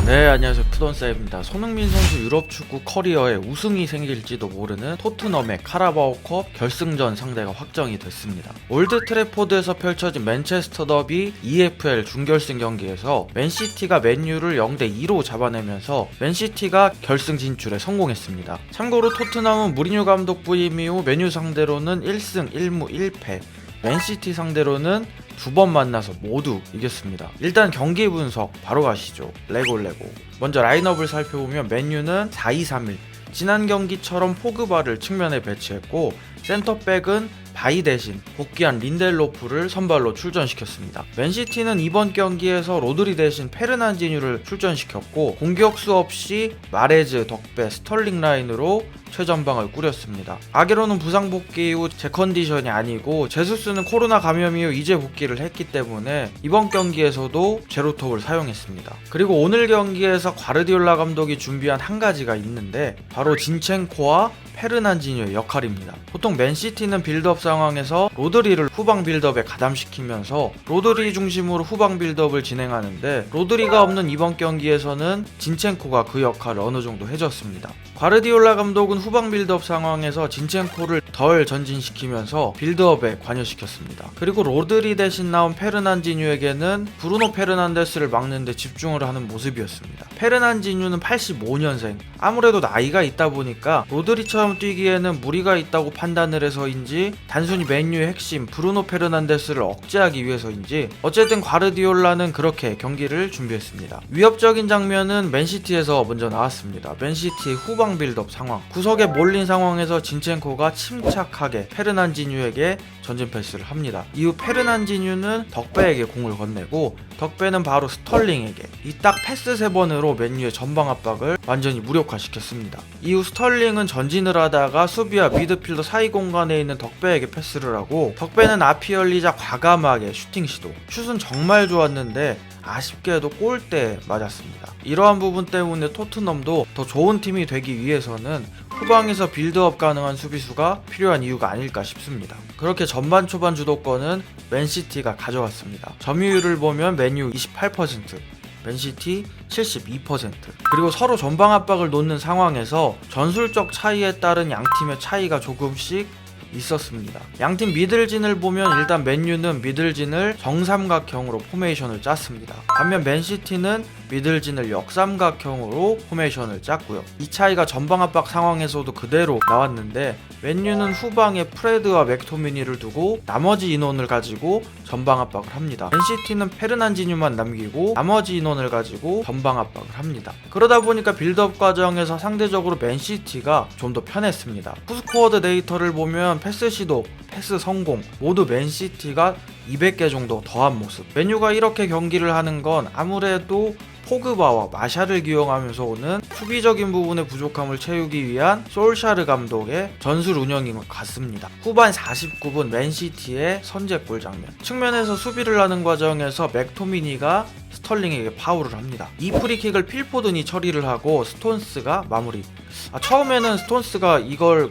네, 안녕하세요. 푸던사입니다. 손흥민 선수 유럽 축구 커리어에 우승이 생길지도 모르는 토트넘의 카라바오컵 결승전 상대가 확정이 됐습니다. 올드 트래포드에서 펼쳐진 맨체스터 더비 EFL 준결승 경기에서 맨시티가 맨유를 0대2로 잡아내면서 맨시티가 결승 진출에 성공했습니다. 참고로 토트넘은 무리뉴 감독 부임 이후 맨유 상대로는 1승 1무 1패, 맨시티 상대로는 두 번 만나서 모두 이겼습니다. 일단 경기 분석 바로 가시죠. 레고. 먼저 라인업을 살펴보면 맨유는 4-2-3-1, 지난 경기처럼 포그바를 측면에 배치했고 센터백은 바이 대신 복귀한 린델로프를 선발로 출전시켰습니다. 맨시티는 이번 경기에서 로드리 대신 페르난지뉴를 출전시켰고 공격수 없이 마레즈, 덕배, 스털링 라인으로 최전방을 꾸렸습니다. 아게로는 부상 복귀 이후 제 컨디션이 아니고 제수스는 코로나 감염 이후 이제 복귀를 했기 때문에 이번 경기에서도 제로톱을 사용했습니다. 그리고 오늘 경기에서 과르디올라 감독이 준비한 한 가지가 있는데 바로 진첸코와 페르난지뉴의 역할입니다. 보통 맨시티는 빌드업 상황에서 로드리를 후방 빌드업에 가담시키면서 로드리 중심으로 후방 빌드업을 진행하는데 로드리가 없는 이번 경기에서는 진첸코가 그 역할을 어느 정도 해줬습니다. 과르디올라 감독은 후방 빌드업 상황에서 진첸코를 덜 전진시키면서 빌드업에 관여시켰습니다. 그리고 로드리 대신 나온 페르난지뉴에게는 브루노 페르난데스를 막는 데 집중을 하는 모습이었습니다. 페르난지뉴는 85년생, 아무래도 나이가 있다 보니까 로드리처럼 뛰기에는 무리가 있다고 판단을 해서인지 단순히 맨유의 핵심 브루노 페르난데스를 억제하기 위해서인지 어쨌든 과르디올라는 그렇게 경기를 준비했습니다. 위협적인 장면은 맨시티에서 먼저 나왔습니다. 맨시티의 후방 빌드업 상황, 구석에 몰린 상황에서 진첸코가 침착하게 페르난지뉴에게 전진 패스를 합니다. 이후 페르난지뉴는 덕배에게 공을 건네고 덕배는 바로 스털링에게, 이 딱 패스 3번으로 맨유의 전방 압박을 완전히 무력화시켰습니다. 이후 스털링은 전진을 하다가 수비와 미드필더 사이 공간에 있는 덕배에게 패스를 하고 덕배는 앞이 열리자 과감하게 슈팅 시도, 슛은 정말 좋았는데 아쉽게도 골대에 맞았습니다. 이러한 부분 때문에 토트넘도 더 좋은 팀이 되기 위해서는 후방에서 빌드업 가능한 수비수가 필요한 이유가 아닐까 싶습니다. 그렇게 전반 초반 주도권은 맨시티가 가져갔습니다. 점유율을 보면 맨유 28%, 맨시티 72%. 그리고 서로 전방 압박을 놓는 상황에서 전술적 차이에 따른 양팀의 차이가 조금씩 있었습니다. 양팀 미들진을 보면 일단 맨유는 미들진을 정삼각형으로 포메이션을 짰습니다. 반면 맨시티는 미들진을 역삼각형으로 포메이션을 짰고요. 이 차이가 전방 압박 상황에서도 그대로 나왔는데 맨유는 후방에 프레드와 맥토미니를 두고 나머지 인원을 가지고 전방 압박을 합니다. 맨시티는 페르난지뉴만 남기고 나머지 인원을 가지고 전방 압박을 합니다. 그러다 보니까 빌드업 과정에서 상대적으로 맨시티가 좀 더 편했습니다. 푸스코어드 데이터를 보면 패스 시도, 패스 성공 모두 맨시티가 200개 정도 더한 모습. 맨유가 이렇게 경기를 하는 건 아무래도 포그바와 마샤를 기용하면서 오는 수비적인 부분의 부족함을 채우기 위한 솔샤르 감독의 전술 운영인 것 같습니다. 후반 49분 맨시티의 선제골 장면, 측면에서 수비를 하는 과정에서 맥토미니가 스털링에게 파울을 합니다. 이 프리킥을 필포든이 처리를 하고 스톤스가 마무리. 처음에는 스톤스가 이걸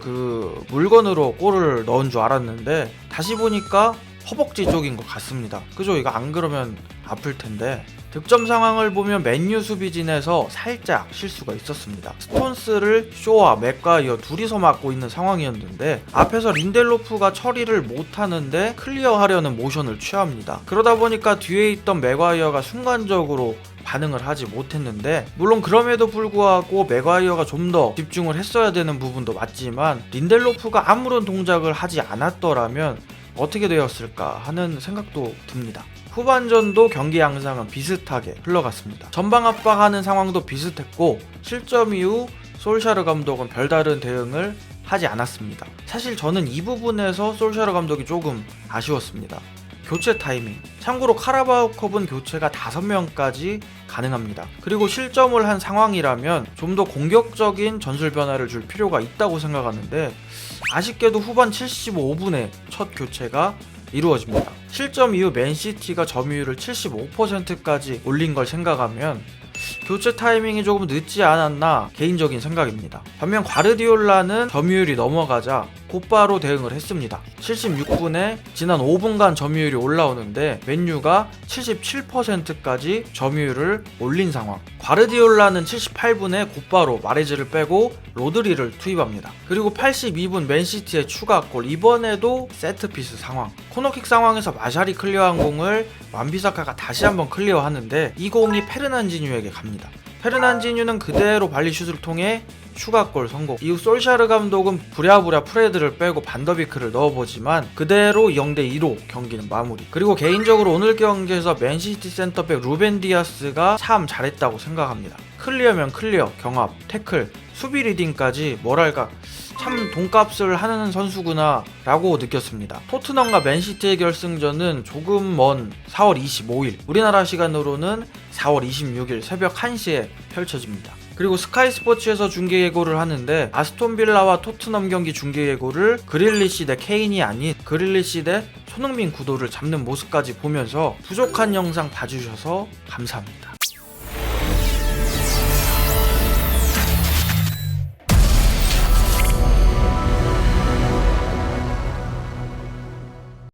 물건으로 골을 넣은 줄 알았는데 다시 보니까 허벅지 쪽인 것 같습니다. 그죠? 이거 안 그러면 아플 텐데. 득점 상황을 보면 맨유 수비진에서 살짝 실수가 있었습니다. 스톤스를 쇼와 맥과이어 둘이서 막고 있는 상황이었는데 앞에서 린델로프가 처리를 못하는데 클리어하려는 모션을 취합니다. 그러다 보니까 뒤에 있던 맥과이어가 순간적으로 반응을 하지 못했는데, 물론 그럼에도 불구하고 맥과이어가 좀 더 집중을 했어야 되는 부분도 맞지만 린델로프가 아무런 동작을 하지 않았더라면 어떻게 되었을까 하는 생각도 듭니다. 후반전도 경기 양상은 비슷하게 흘러갔습니다. 전방 압박하는 상황도 비슷했고 실점 이후 솔샤르 감독은 별다른 대응을 하지 않았습니다. 사실 저는 이 부분에서 솔샤르 감독이 조금 아쉬웠습니다. 교체 타이밍. 참고로 카라바오컵은 교체가 5명까지 가능합니다. 그리고 실점을 한 상황이라면 좀 더 공격적인 전술 변화를 줄 필요가 있다고 생각하는데 아쉽게도 후반 75분에 첫 교체가 이루어집니다. 실점 이후 맨시티가 점유율을 75%까지 올린 걸 생각하면 교체 타이밍이 조금 늦지 않았나 개인적인 생각입니다. 반면 과르디올라는 점유율이 넘어가자 곧바로 대응을 했습니다. 76분에 지난 5분간 점유율이 올라오는데 맨유가 77%까지 점유율을 올린 상황. 과르디올라는 78분에 곧바로 마레즈를 빼고 로드리를 투입합니다. 그리고 82분 맨시티의 추가골, 이번에도 세트피스 상황. 코너킥 상황에서 마샬이 클리어한 공을 완비사카가 다시 한번 클리어하는데 이 공이 페르난지뉴에게 갑니다. 페르난지뉴는 그대로 발리슛을 통해 추가골 성공. 이후 솔샤르 감독은 부랴부랴 프레드를 빼고 반더비크를 넣어보지만 그대로 0대2로 경기는 마무리. 그리고 개인적으로 오늘 경기에서 맨시티 센터백 루벤 디아스가 참 잘했다고 생각합니다. 클리어면 클리어, 경합, 태클, 수비 리딩까지 뭐랄까 참 돈값을 하는 선수구나 라고 느꼈습니다. 토트넘과 맨시티의 결승전은 조금 먼 4월 25일, 우리나라 시간으로는 4월 26일 새벽 1시에 펼쳐집니다. 그리고 스카이 스포츠에서 중계 예고를 하는데 아스톤 빌라와 토트넘 경기 중계 예고를 그릴리시 대 케인이 아닌 그릴리시 대 손흥민 구도를 잡는 모습까지 보면서 부족한 영상 봐주셔서 감사합니다.